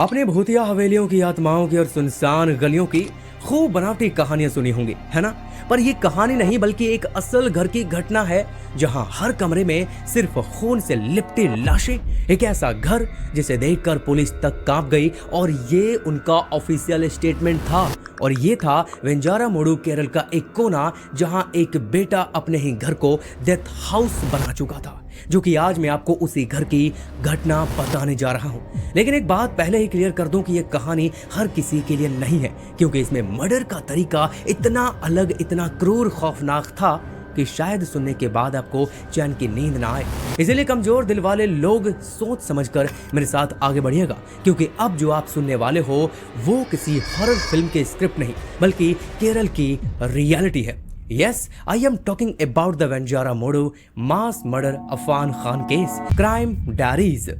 आपने भूतिया हवेलियों की आत्माओं की और सुनसान गलियों की खूब बनावटी कहानियां सुनी होंगी, है ना? पर ये कहानी नहीं बल्कि एक असल घर की घटना है जहां हर कमरे में सिर्फ खून से लिपटी लाशें। एक ऐसा घर जिसे देखकर पुलिस तक कांप गई और ये उनका ऑफिशियल स्टेटमेंट था। और ये था वेंजारामुडु केरल का एक कोना जहां एक बेटा अपने ही घर को डेथ हाउस बना चुका था, जो कि आज मैं आपको उसी घर की घटना बताने जा रहा हूं। लेकिन एक बात पहले ही क्लियर कर दूं कि यह कहानी हर किसी के लिए नहीं है, क्योंकि इसमें मर्डर का तरीका इतना अलग, इतना क्रूर, खौफनाक था कि शायद सुनने के बाद आपको चैन की नींद ना आए। इसलिए कमजोर दिल वाले लोग सोच समझकर मेरे साथ आगे बढ़िएगा, क्योंकि अब जो आप सुनने वाले हो वो किसी हॉरर फिल्म के स्क्रिप्ट नहीं बल्कि केरल की रियलिटी है। Yes, I am talking about the Venjaramudu mass murder Afan Khan case, crime diaries.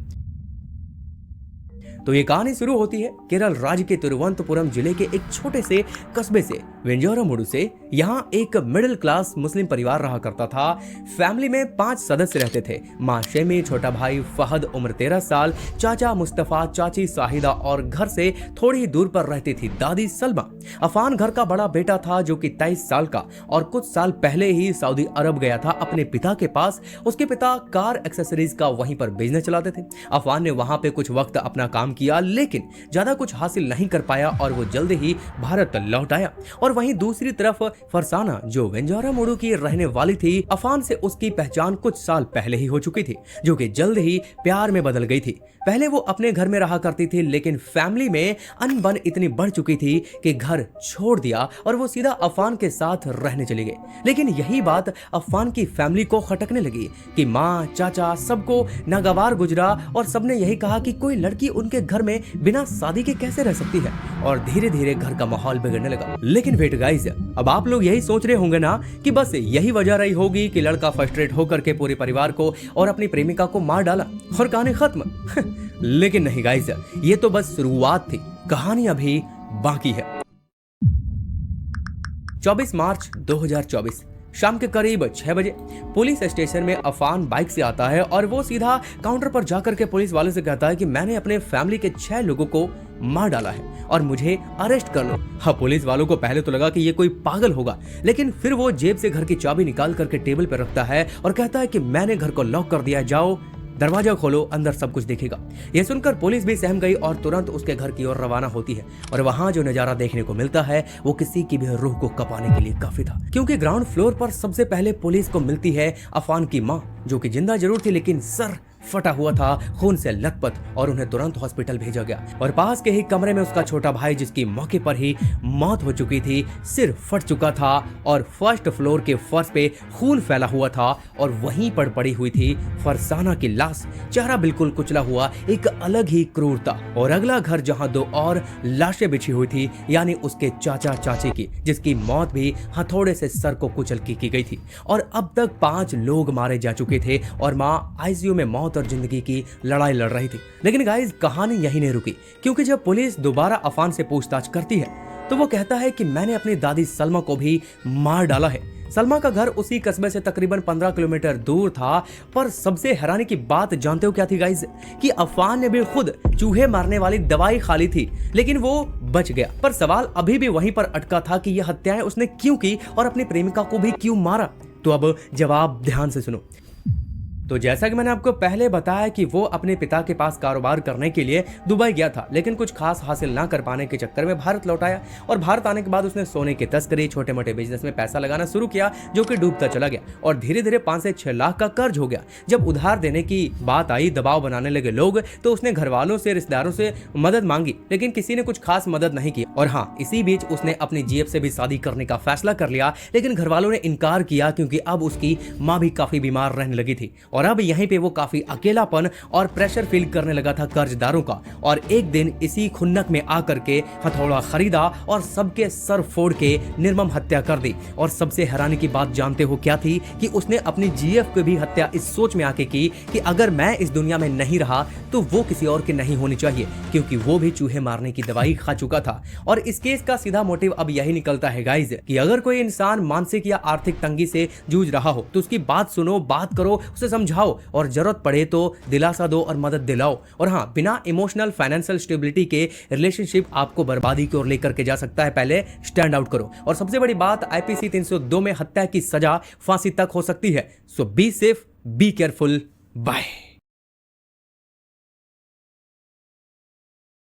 तो ये कहानी शुरू होती है केरल राज्य के तिरुवनंतपुरम जिले के एक छोटे से कस्बे से, वेंजारामुडु से। यहाँ एक मिडिल क्लास मुस्लिम परिवार रहा करता था। फैमिली में 5 सदस्य रहते थे। माँ शेमी, छोटा भाई फहद उम्र 13 साल, चाचा मुस्तफा, चाची साहिदा और घर से थोड़ी ही दूर पर रहती थी दादी सलमा। अफान घर का बड़ा बेटा था जो कि 23 साल का और कुछ साल पहले ही सऊदी अरब गया था अपने पिता के पास। उसके पिता कार एक्सेसरीज का वहीं पर बिजनेस चलाते थे। अफान ने वहां पे कुछ वक्त अपना काम किया, लेकिन ज्यादा कुछ हासिल नहीं कर पाया और वो जल्द ही भारत लौट आया। और वहीं दूसरी तरफ फरसाना, जो वेंजारामुडु की रहने वाली थी, अफान से उसकी पहचान कुछ साल पहले ही हो चुकी थी, जो कि जल्द ही प्यार में बदल गई थी। पहले वो अपने घर में रहा करती थी, लेकिन फैमिली में अनबन इतनी बढ़ चुकी थी कि घर छोड़ दिया और वो सीधा अफान के साथ रहने चले गए। लेकिन यही बात अफान की फैमिली को खटकने लगी कि माँ, चाचा सबको नागवार गुजरा और सबने यही कहा कि कोई लड़की उनके घर में बिना शादी के कैसे रह सकती है। और धीरे धीरे घर का माहौल बिगड़ने लगा। लेकिन वेट गाइस, अब आप लोग यही सोच रहे होंगे ना कि बस यही वजह रही होगी कि लड़का फ्रस्ट्रेट होकर के पूरे परिवार को और अपनी प्रेमिका को मार डाला और कहानी खत्म। लेकिन नहीं गाइस, ये तो बस शुरुआत थी, कहानी अभी बाकी है। 24 मार्च 2024 शाम के करीब 6 बजे पुलिस स्टेशन में अफान बाइक से आता है और वो सीधा काउंटर पर जाकर के पुलिस वाले से कहता है कि मैंने अपने फैमिली के 6 लोगों को मार डाला है और मुझे अरेस्ट कर लो। हाँ, पुलिस वालों को पहले तो लगा कि ये कोई पागल होगा, लेकिन फिर वो जेब से घर की चाबी निकाल करके टेबल पर रखता है और कहता है कि मैंने घर को लॉक कर दिया, जाओ दरवाजा खोलो, अंदर सब कुछ दिखेगा। यह सुनकर पुलिस भी सहम गई और तुरंत उसके घर की ओर रवाना होती है। और वहां जो नजारा देखने को मिलता है वो किसी की भी रूह को कपाने के लिए काफी था, क्योंकि ग्राउंड फ्लोर पर सबसे पहले पुलिस को मिलती है अफान की माँ, जो कि जिंदा जरूर थी लेकिन सर फटा हुआ था, खून से लथपथ, और उन्हें तुरंत हॉस्पिटल भेजा गया। और पास के ही कमरे में उसका छोटा भाई, जिसकी मौके पर ही मौत हो चुकी थी, सिर फट चुका था और फर्स्ट फ्लोर के फर्श पे खून फैला हुआ था और वहीं पर पड़ी हुई थी फरसाना की लाश, चेहरा बिल्कुल कुचला हुआ, एक अलग ही क्रूरता। और अगला घर जहां 2 और लाशें बिछी हुई थी, यानी उसके चाचा चाची की, जिसकी मौत भी हथौड़े से सर को कुचल की गई थी। और अब तक 5 लोग मारे जा चुके थे और मां आईसीयू में मौत और जिंदगी की लड़ाई लड़ रही थी। लेकिन गाइस, कहानी यहीं नहीं रुकी, क्योंकि जब पुलिस दोबारा अफान से पूछताछ करती है तो वो कहता है कि मैंने अपनी दादी सलमा को भी मार डाला है। सलमा का घर उसी कस्बे से तकरीबन 15 किलोमीटर दूर था। पर सबसे हैरानी की बात जानते हो क्या थी गाइस? कि अफान ने भी खुद चूहे मारने वाली दवाई खा ली थी, लेकिन वो बच गया। पर सवाल अभी भी वहीं पर अटका था कि यह हत्याएं उसने क्यों की और अपनी प्रेमिका को भी क्यों मारा। तो अब जवाब ध्यान से सुनो। तो जैसा कि मैंने आपको पहले बताया कि वो अपने पिता के पास कारोबार करने के लिए दुबई गया था, लेकिन कुछ खास हासिल ना कर पाने के चक्कर में भारत लौट आया। और भारत आने के बाद उसने सोने की तस्करी, छोटे मोटे बिजनेस में पैसा लगाना शुरू किया, जो कि डूबता चला गया और धीरे धीरे 5 से 6 लाख का कर्ज हो गया। जब उधार देने की बात आई, दबाव बनाने लगे लोग, तो उसने घर वालों से, रिश्तेदारों से मदद मांगी, लेकिन किसी ने कुछ खास मदद नहीं की। और हाँ, इसी बीच उसने अपनी जेब से भी शादी करने का फैसला कर लिया, लेकिन घर वालों ने इनकार किया, क्योंकि अब उसकी माँ भी काफी बीमार रहने लगी थी। और अब यहीं पे वो काफी अकेलापन और प्रेशर फील करने लगा था कर्जदारों का। और एक दिन इसी खुन्नक में आकर के हथौड़ा खरीदा और सबके सर फोड़ के निर्मम हत्या कर दी। और सबसे हैरानी की बात जानते हो क्या थी? कि उसने अपनी जीएफ की भी हत्या इस सोच में आके की कि अगर मैं इस दुनिया में नहीं रहा तो वो किसी और की नहीं होनी चाहिए, क्योंकि वो भी चूहे मारने की दवाई खा चुका था। और इस केस का सीधा मोटिव अब यही निकलता है गाइज, कि अगर कोई इंसान मानसिक या आर्थिक तंगी से जूझ रहा हो तो उसकी बात सुनो, बात करो, उसे समझाओ समझाओ और जरूरत पड़े तो दिलासा दो और मदद दिलाओ। और हाँ, बिना इमोशनल फाइनेंशियल स्टेबिलिटी के रिलेशनशिप आपको बर्बादी की ओर लेकर के जा सकता है। पहले स्टैंड आउट करो। और सबसे बड़ी बात, आईपीसी 302 में हत्या की सजा फांसी तक हो सकती है। So be safe, be careful, bye.